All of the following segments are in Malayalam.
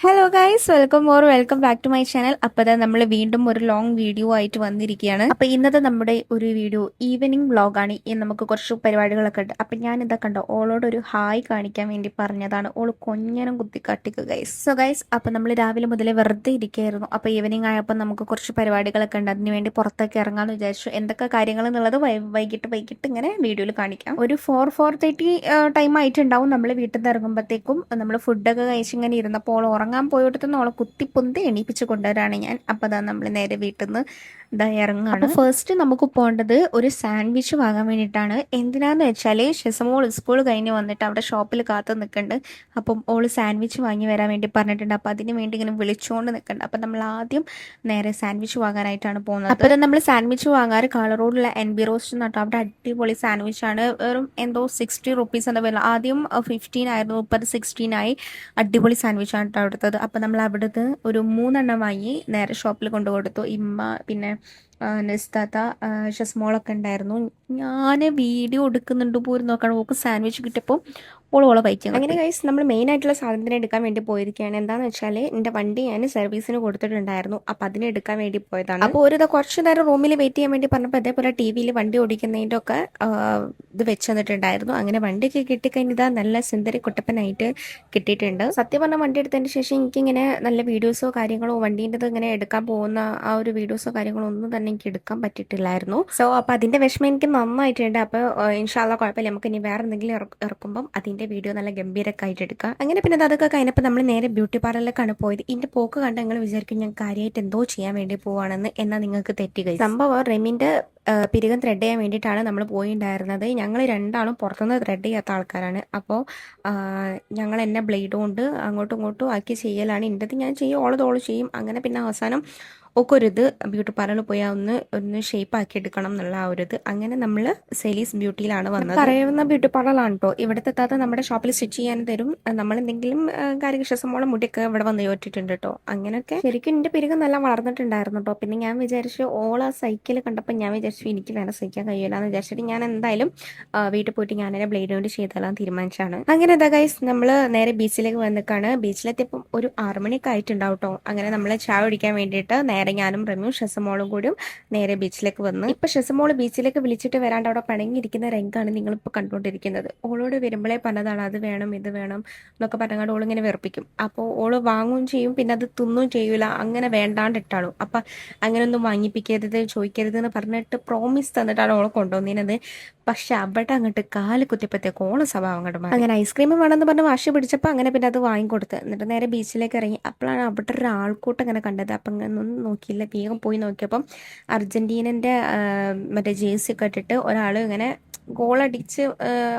Hello guys, welcome back to my channel. അപ്പോൾ ഇതാ നമ്മൾ വീണ്ടും ഒരു ലോങ് വീഡിയോ ആയിട്ട് വന്നിരിക്കുകയാണ്. അപ്പോൾ ഇന്നത്തെ നമ്മുടെ ഒരു വീഡിയോ ഈവനിങ് വ്ളോഗാണ്. നമുക്ക് കുറച്ച് പരിപാടികളൊക്കെ ഉണ്ട്. അപ്പോൾ ഞാൻ ഇതാ കണ്ടോ ഓളോട് ഒരു ഹായ് കാണിക്കാൻ വേണ്ടി പറഞ്ഞതാണ്. ഓള് കൊഞ്ഞനം കുത്തി കാട്ടിക്കുക ഗൈസ്. സോ ഗൈസ്, അപ്പോൾ നമ്മൾ രാവിലെ മുതലേ വെറുതെ ഇരിക്കുകയായിരുന്നു. അപ്പോൾ ഈവനിങ് ആയപ്പോൾ നമുക്ക് കുറച്ച് പരിപാടികളൊക്കെ ഉണ്ട്. അതിന് വേണ്ടി പുറത്തേക്ക് ഇറങ്ങാമെന്ന് വിചാരിച്ചു. എന്തൊക്കെ കാര്യങ്ങൾ എന്നുള്ളത് വൈകിട്ട് ഇങ്ങനെ വീഡിയോയിൽ കാണിക്കാം. ഒരു 4:30 ടൈം ആയിട്ടുണ്ടാവും നമ്മൾ വീട്ടിൽ നിന്ന് ഇറങ്ങുമ്പോഴത്തേക്കും. നമ്മൾ ഫുഡൊക്കെ കഴിച്ച് ഇങ്ങനെ ഇരുന്നപ്പോൾ ഉറങ്ങാൻ പോയിട്ട് ഓളെ കുത്തിപ്പൊന്തി എണീപ്പിച്ച് കൊണ്ടുവരാണ് ഞാൻ. അപ്പോൾ അതാ നമ്മൾ നേരെ വീട്ടിൽ നിന്ന് ഇറങ്ങുകയാണ്. ഫസ്റ്റ് നമുക്ക് പോകേണ്ടത് ഒരു സാൻഡ്വിച്ച് വാങ്ങാൻ വേണ്ടിയിട്ടാണ്. എന്തിനാന്ന് വെച്ചാൽ ഷെസമോൾ സ്കൂൾ കഴിഞ്ഞ് വന്നിട്ട് അവിടെ ഷോപ്പിൽ കാത്തു നിൽക്കുന്നുണ്ട്. അപ്പം ഓള് സാൻഡ്വിച്ച് വാങ്ങി വരാൻ വേണ്ടി പറഞ്ഞിട്ടുണ്ട്. അപ്പോൾ അതിന് വേണ്ടി ഇങ്ങനെ വിളിച്ചുകൊണ്ട് നിൽക്കുന്നുണ്ട്. അപ്പം നമ്മൾ ആദ്യം നേരെ സാൻഡ്വിച്ച് വാങ്ങാനായിട്ടാണ് പോകുന്നത്. അപ്പോൾ നമ്മൾ സാൻഡ്വിച്ച് വാങ്ങാറ് കാളറോഡുള്ള NB റോസ്റ്റ് എന്ന് പറഞ്ഞാൽ അവിടെ അടിപൊളി സാൻഡ്വിച്ചാണ്. വെറും എന്തോ 60 റുപ്പീസ് എന്താ വില. ആദ്യം 15 ആയിരുന്നു, 16 ആയി. അടിപൊളി സാൻഡ്വിച്ചാണ് കേട്ടോ അവിടുത്തത്. അപ്പോൾ നമ്മൾ അവിടുത്തെ ഒരു 3 വാങ്ങി നേരെ ഷോപ്പിൽ കൊണ്ടു കൊടുത്തു. ഇമ്മ പിന്നെ നെസ്താത്ത ഷസ്മോളൊക്കെ ഉണ്ടായിരുന്നു. ഞാൻ വീഡിയോ എടുക്കുന്നുണ്ട് പോലും നോക്കണം. ഓക്ക് സാൻഡ്വിച്ച് കിട്ടിയപ്പോൾ ഓളോളെ കഴിക്കാൻ. അങ്ങനെ ഗൈസ്, നമ്മൾ മെയിൻ ആയിട്ടുള്ള സാധനത്തിന് എടുക്കാൻ വേണ്ടി പോയിരിക്കുകയാണ്. എന്താണെന്ന് വെച്ചാൽ എൻ്റെ വണ്ടി ഞാൻ സർവീസിന് കൊടുത്തിട്ടുണ്ടായിരുന്നു. അപ്പോൾ അതിന് എടുക്കാൻ വേണ്ടി പോയതാണ്. അപ്പോൾ ഒരു കുറച്ച് നേരം റൂമിൽ വെയിറ്റ് ചെയ്യാൻ വേണ്ടി പറഞ്ഞപ്പോൾ അതേപോലെ TV-യിൽ വണ്ടി ഓടിക്കുന്നതിൻ്റെ ഒക്കെ ഇത് വെച്ച് തന്നിട്ടുണ്ടായിരുന്നു. അങ്ങനെ വണ്ടിയൊക്കെ കിട്ടിക്കഴിഞ്ഞാൽ നല്ല സുന്ദരി കുട്ടപ്പനായിട്ട് കിട്ടിയിട്ടുണ്ട്. സത്യം പറഞ്ഞാൽ വണ്ടി എടുത്തതിന് ശേഷം എനിക്കിങ്ങനെ നല്ല വീഡിയോസോ കാര്യങ്ങളോ വണ്ടീൻ്റെത് ഇങ്ങനെ എടുക്കാൻ പോകുന്ന ആ ഒരു വീഡിയോസോ കാര്യങ്ങളോ ഒന്നും തന്നെ എനിക്ക് എടുക്കാൻ പറ്റിയിട്ടില്ലായിരുന്നു. സോ അപ്പോൾ അതിൻ്റെ വിഷമം എനിക്ക് നന്നായിട്ടുണ്ട്. അപ്പോൾ ഇൻഷാല്ലാ കുഴപ്പമില്ല, നമുക്ക് ഇനി വേറെ എന്തെങ്കിലും ഇറക്കുമ്പം അതിൻ്റെ വീഡിയോ നല്ല ഗംഭീരമൊക്കെ ആയിട്ട് എടുക്കാം. അങ്ങനെ പിന്നെ അതൊക്കെ കഴിഞ്ഞപ്പോൾ നമ്മൾ നേരെ ബ്യൂട്ടി പാർലറിലേക്കാണ് പോയത്. ഇതിൻ്റെ പോക്ക് കണ്ട് നിങ്ങൾ വിചാരിക്കും ഞാൻ കാര്യമായിട്ട് എന്തോ ചെയ്യാൻ വേണ്ടി പോവാണെന്ന്. എന്നാൽ നിങ്ങൾക്ക് തെറ്റുക. സംഭവം റെമിൻ്റെ പിരികം ത്രെഡ് ചെയ്യാൻ വേണ്ടിയിട്ടാണ് നമ്മൾ പോയിട്ടുണ്ടായിരുന്നത്. ഞങ്ങൾ രണ്ടാളും പുറത്തുനിന്ന് ത്രെഡ് ചെയ്യാത്ത ആൾക്കാരാണ്. അപ്പോൾ ഞങ്ങൾ എന്നെ ബ്ലേഡ് കൊണ്ട് അങ്ങോട്ടും ഇങ്ങോട്ടും ആക്കി ചെയ്യലാണ്. ഇൻ്റെത് ഞാൻ ചെയ്യും, ഓള് ചെയ്യും. അങ്ങനെ പിന്നെ അവസാനം ഒക്കെ ഒരിത് ബ്യൂട്ടി പാർലറിൽ പോയി ഒന്ന് ഷേപ്പ് ആക്കി എടുക്കണം എന്നുള്ള ആ ഒരു ഇത്. അങ്ങനെ നമ്മൾ സെലീസ് ബ്യൂട്ടിയിലാണ് വന്നത്. പറയുന്ന ബ്യൂട്ടി പാർലറാണ് കേട്ടോ. ഇവിടുത്തെ എത്താത്ത നമ്മുടെ ഷോപ്പിൽ സ്റ്റിച്ച് ചെയ്യാൻ തരും. നമ്മൾ എന്തെങ്കിലും കാര്യക്ഷമോളം മുടിയൊക്കെ ഇവിടെ വന്ന് ചോറ്റിട്ടുണ്ട് കേട്ടോ. അങ്ങനെയൊക്കെ ശരിക്കും എൻ്റെ പിരികം നല്ല വളർന്നിട്ടുണ്ടായിരുന്നു കേട്ടോ. പിന്നെ ഞാൻ വിചാരിച്ചു ഓള സൈക്കിൾ കണ്ടപ്പോൾ ഞാൻ വിചാരിച്ചു എനിക്ക് വേണം സഹിക്കാൻ കഴിയില്ല എന്ന് വിചാരിച്ചിട്ട് ഞാൻ എന്തായാലും വീട്ടിൽ പോയിട്ട് ഞാൻ എന്നെ ബ്ലേഡ് കൊണ്ട് ചെയ്താലാൻ തീരുമാനിച്ചാണ്. അങ്ങനെ എന്താ ഗൈസ്, നമ്മൾ നേരെ ബീച്ചിലേക്ക് വന്നിക്കാണ്. ബീച്ചിലെത്തിയപ്പം ഒരു 6 മണിയൊക്കെ ആയിട്ടുണ്ടാവും കേട്ടോ. അങ്ങനെ നമ്മൾ ചായ കുടിക്കാൻ വേണ്ടിയിട്ട് നേരെ ഞാനും റമ്യൂ ഷെസമോളും കൂടിയും നേരെ ബീച്ചിലേക്ക് വന്ന്. ഇപ്പൊ ഷെസമോള് ബീച്ചിലേക്ക് വിളിച്ചിട്ട് വരാണ്ട് അവിടെ പണങ്ങിയിരിക്കുന്ന രംഗാണ് നിങ്ങളിപ്പോൾ കണ്ടുകൊണ്ടിരിക്കുന്നത്. ഓളോട് വരുമ്പോഴേ പറഞ്ഞതാണ് അത് വേണം ഇത് വേണം എന്നൊക്കെ പറഞ്ഞാൽ ഓളിങ്ങനെ വെറുപ്പിക്കും. അപ്പോൾ ഓള് വാങ്ങുകയും ചെയ്യും, പിന്നെ അത് തിന്നും ചെയ്യൂല. അങ്ങനെ വേണ്ടാണ്ടിട്ടാളും. അപ്പം അങ്ങനെയൊന്നും വാങ്ങിപ്പിക്കരുത് ചോദിക്കരുത് എന്ന് പറഞ്ഞിട്ട് പ്രോമിസ് തന്നിട്ടാണ് ഓളെ കൊണ്ടുവന്നിരുന്നത്. പക്ഷെ അവിടെ അങ്ങോട്ട് കാല് കുത്തിയപ്പോഴത്തേക്ക് ഓളെ സ്വഭാവം അങ്ങോട്ട് മാറി. അങ്ങനെ ഐസ്ക്രീം വേണമെന്ന് പറഞ്ഞ് വാശി പിടിച്ചപ്പോൾ അങ്ങനെ പിന്നെ അത് വാങ്ങിക്കൊടുത്ത് എന്നിട്ട് നേരെ ബീച്ചിലേക്ക് ഇറങ്ങി. അപ്പോഴാണ് അവിടെ ഒരു ആൾക്കൂട്ടം അങ്ങനെ കണ്ടത്. അപ്പം അങ്ങനെ ഒന്നും നോക്കിയില്ല, വേഗം പോയി നോക്കിയപ്പം അർജന്റീനൻ്റെ മറ്റേ ജേഴ്സി ഒക്കെ ഇട്ടിട്ട് ഒരാൾ ഇങ്ങനെ ഗോളടിച്ച്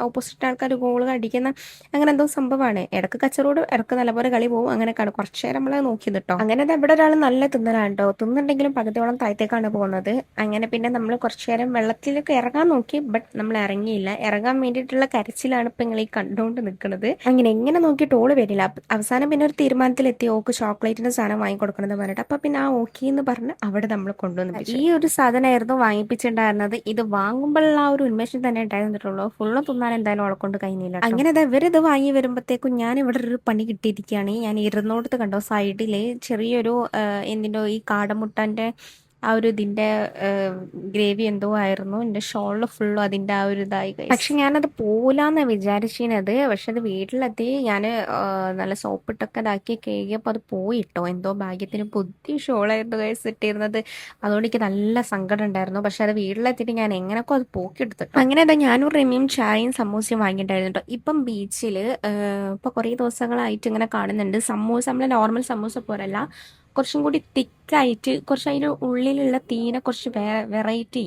ഓപ്പോസിറ്റ് ആൾക്കാർ ഗോൾ അടിക്കുന്ന അങ്ങനെ എന്തോ സംഭവമാണ്. ഇടക്ക് കച്ചറോട് ഇടക്ക് നല്ലപോലെ കളി പോകും. അങ്ങനെ കുറച്ച് നേരം നമ്മളെ നോക്കി നിട്ടോ. അങ്ങനെ ഇവിടെ ഒരാൾ നല്ല തിന്നലാണ് കേട്ടോ. തിന്നുണ്ടെങ്കിലും പകുതിയോളം താഴത്തേക്കാണ് പോകുന്നത്. അങ്ങനെ പിന്നെ നമ്മൾ കുറച്ചു നേരം വെള്ളത്തിലേക്ക് ഇറങ്ങാൻ നോക്കി, ബട്ട് നമ്മൾ ഇറങ്ങിയില്ല. ഇറങ്ങാൻ വേണ്ടിയിട്ടുള്ള കരച്ചിലാണ് ഇപ്പം നിങ്ങൾ ഈ കണ്ടുകൊണ്ട് നിൽക്കുന്നത്. അങ്ങനെ എങ്ങനെ നോക്കിയിട്ട് ഓള് വരില്ല. അവസാനം പിന്നെ ഒരു തീരുമാനത്തിലെത്തി ഓക്ക് ചോക്ലേറ്റിന്റെ സാധനം വാങ്ങിക്കൊടുക്കണമെന്ന് പറഞ്ഞിട്ട് അപ്പൊ പിന്നെ ആ ഓക്കെ എന്ന് പറഞ്ഞ് അവിടെ നമ്മൾ കൊണ്ടുവന്നു. ഈ ഒരു സാധനമായിരുന്നു വാങ്ങിപ്പിച്ചിട്ടുണ്ടായിരുന്നത്. ഇത് വാങ്ങുമ്പോഴുള്ള ആ ഒരു ഉന്മേഷം തന്നെ ഉണ്ടായിരുന്നിട്ടുള്ളൂ. ഫുള്ളും തിന്നാൻ എന്തായാലും ഓളെ കൊണ്ട് കഴിഞ്ഞില്ല. അങ്ങനെ ഇവരിത് വാങ്ങി വരുമ്പോഴത്തേക്കും ഞാൻ ഇവിടെ ഒരു പണി കിട്ടിയിരിക്കുകയാണ്. ഞാൻ ഇരുന്നോടത്ത് കണ്ടോ സൈഡില് ചെറിയൊരു എന്തിൻ്റെയോ ഈ കാടമുട്ടൻ്റെ ആ ഒരു ഇതിൻ്റെ ഗ്രേവി എന്തോ ആയിരുന്നു. എൻ്റെ ഷോളിൽ ഫുള്ളും അതിൻ്റെ ആ ഒരു ഇതായി. പക്ഷെ ഞാനത് പോലാന്ന് വിചാരിച്ചിരുന്നത്. പക്ഷെ അത് വീട്ടിലെത്തി ഞാൻ നല്ല സോപ്പിട്ടൊക്കെ ഇതാക്കി കഴുകിയപ്പോൾ അത് പോയിട്ടോ. എന്തോ ഭാഗ്യത്തിന് പുതിയ ഷോളായിരുന്നു ഇട്ടിരുന്നത്. അതുകൊണ്ട് എനിക്ക് നല്ല സങ്കടം ഉണ്ടായിരുന്നു. പക്ഷെ അത് വീട്ടിലെത്തിയിട്ട് ഞാൻ എങ്ങനെയൊക്കെ അത് പോക്കിയെടുത്തു. അങ്ങനെ എന്താ ഞാനും റെമിയും ചായയും സമൂസയും വാങ്ങിയിട്ടുണ്ടായിരുന്നു കേട്ടോ. ഇപ്പം ബീച്ചിൽ ഇപ്പോൾ കുറേ ദിവസങ്ങളായിട്ട് ഇങ്ങനെ കാണുന്നുണ്ട് സമൂസ. നമ്മളെ നോർമൽ സമൂസ പോലല്ല, കുറച്ചും കൂടി തിക്കായിട്ട് കുറച്ച് അതിൻ്റെ ഉള്ളിലുള്ള തീനെ കുറച്ച് വെറൈറ്റി.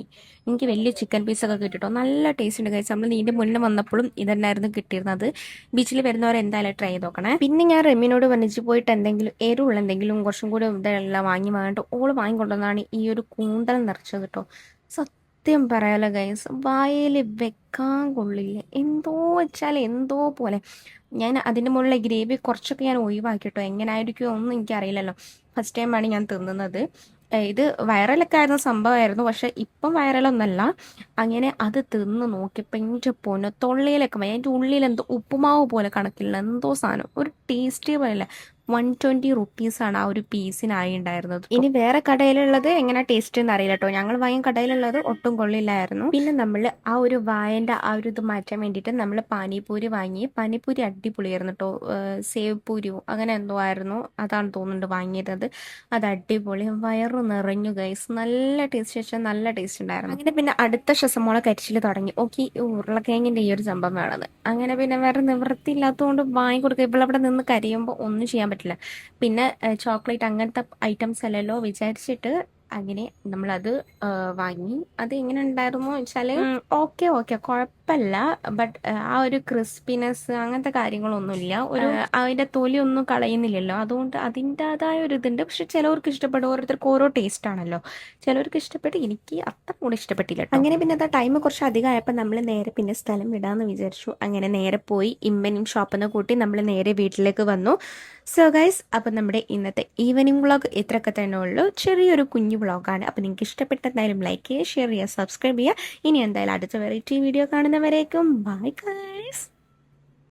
എനിക്ക് വലിയ ചിക്കൻ പീസൊക്കെ കിട്ടിട്ടോ. നല്ല ടേസ്റ്റ് ഉണ്ട് കഴിച്ച്. നമ്മൾ നീൻ്റെ മുന്നേ വന്നപ്പോഴും ഇതന്നായിരുന്നു കിട്ടിയിരുന്നത്. ബീച്ചിൽ വരുന്നവർ എന്തായാലും ട്രൈ ചെയ്ത് നോക്കണേ. പിന്നെ ഞാൻ റെമിനോട് വന്നിച്ച് പോയിട്ട് എന്തെങ്കിലും എരിവുള്ള എന്തെങ്കിലും കുറച്ചും കൂടി ഇതെല്ലാം വാങ്ങിയിട്ട് ഓള് വാങ്ങിക്കൊണ്ടുവന്നാണ് ഈ ഒരു കൂന്തൽ നിറച്ചത് കേട്ടോ. സത്യം പറയാലോ ഗൈസ്, വായിൽ വെക്കാൻ കൊള്ളില്ല. എന്തോ വെച്ചാൽ എന്തോ പോലെ. ഞാൻ അതിൻ്റെ മുകളിലെ ഗ്രേവി കുറച്ചൊക്കെ ഞാൻ ഒഴിവാക്കിട്ടോ. എങ്ങനെ ആയിരിക്കുമോ ഒന്നും എനിക്കറിയില്ലല്ലോ. ഫസ്റ്റ് ടൈമാണ് ഞാൻ തിന്നുന്നത്. ഇത് വൈറലൊക്കെ ആയിരുന്ന സംഭവമായിരുന്നു. പക്ഷെ ഇപ്പം വൈറലൊന്നല്ല. അങ്ങനെ അത് തിന്ന് നോക്കിയപ്പോൾ എൻ്റെ പൊന്നു തൊള്ളിയിലൊക്കെ അതിൻ്റെ ഉള്ളിൽ എന്തോ ഉപ്പുമാവ് പോലെ കണക്കില്ല എന്തോ സാധനം. ഒരു ടേസ്റ്റേ പോലെയല്ല. 120 റുപ്പീസാണ് ആ ഒരു പീസിനായി ഉണ്ടായിരുന്നത്. ഇനി വേറെ കടയിലുള്ളത് എങ്ങനെ ടേസ്റ്റ് എന്ന് അറിയില്ല കേട്ടോ. ഞങ്ങൾ വാങ്ങിയ കടയിലുള്ളത് ഒട്ടും കൊള്ളില്ലായിരുന്നു. പിന്നെ നമ്മൾ ആ ഒരു വായന്റെ ആ ഒരു ഇത് മാറ്റാൻ വേണ്ടിയിട്ട് നമ്മൾ പാനിപൂരി വാങ്ങി. പാനിപൂരി അടിപൊളിയായിരുന്നു കേട്ടോ. സേവ് പൂരിയോ അങ്ങനെ എന്തോ ആയിരുന്നു, അതാണ് തോന്നുന്നുണ്ട് വാങ്ങിയത്. അത് അടിപൊളി, വയറു നിറഞ്ഞു ഗൈസ്. നല്ല ടേസ്റ്റ് വെച്ചാൽ നല്ല ടേസ്റ്റ് ഉണ്ടായിരുന്നു. അങ്ങനെ പിന്നെ അടുത്ത ശ്വസമോളെ കരിച്ചിൽ തുടങ്ങി. ഓക്കെ, ഉരുളക്കിഴങ്ങിന്റെ ഈ ഒരു സംഭവം വേണത്. അങ്ങനെ പിന്നെ വേറെ നിവൃത്തിയില്ലാത്തതുകൊണ്ട് വാങ്ങിക്കൊടുക്കുക. ഇവിടെ നിന്ന് കരയുമ്പോൾ ഒന്നും ചെയ്യാൻ പറ്റില്ല. പിന്നെ ചോക്ലേറ്റ് അങ്ങനത്തെ ഐറ്റംസ് അല്ലല്ലോ വിചാരിച്ചിട്ട് അങ്ങനെ നമ്മളത് വാങ്ങി. അത് എങ്ങനെ ഉണ്ടായിരുന്നു വെച്ചാൽ ഓക്കെ ഓക്കെ കുഴപ്പമില്ല. ബട്ട് ആ ഒരു ക്രിസ്പിനെസ് അങ്ങനത്തെ കാര്യങ്ങളൊന്നുമില്ല. ഒരു അതിന്റെ തൊലി ഒന്നും കളയുന്നില്ലല്ലോ, അതുകൊണ്ട് അതിൻ്റെതായ ഒരു ഇതുണ്ട്. പക്ഷെ ചിലവർക്ക് ഇഷ്ടപ്പെടും, ഓരോരുത്തർക്ക് ഓരോ ടേസ്റ്റ് ആണല്ലോ. ചിലവർക്ക് ഇഷ്ടപ്പെട്ട്, എനിക്ക് അത്ര കൂടെ ഇഷ്ടപ്പെട്ടില്ല കേട്ടോ. അങ്ങനെ പിന്നെ അതാ ടൈം കുറച്ച് അധികം ആയപ്പോൾ നമ്മൾ നേരെ പിന്നെ സ്ഥലം വിടാമെന്ന് വിചാരിച്ചു. അങ്ങനെ നേരെ പോയി ഇമ്മനും ഷോപ്പിൽ നിന്ന് കൂട്ടി നമ്മൾ നേരെ വീട്ടിലേക്ക് വന്നു. സോ ഗൈസ്, അപ്പം നമ്മുടെ ഇന്നത്തെ ഈവനിങ് വ്ളോഗ് ഇത്രയൊക്കെ തന്നെ ഉള്ളൂ. ചെറിയൊരു കുഞ്ഞു വ്ളോഗാണ്. അപ്പം നിങ്ങൾക്ക് ഇഷ്ടപ്പെട്ട എന്തായാലും ലൈക്ക് ചെയ്യുക, ഷെയർ ചെയ്യുക, സബ്സ്ക്രൈബ് ചെയ്യുക. ഇനി എന്തായാലും അടുത്ത വെറൈറ്റി വീഡിയോ കാണുന്നവരേക്കും ബൈ.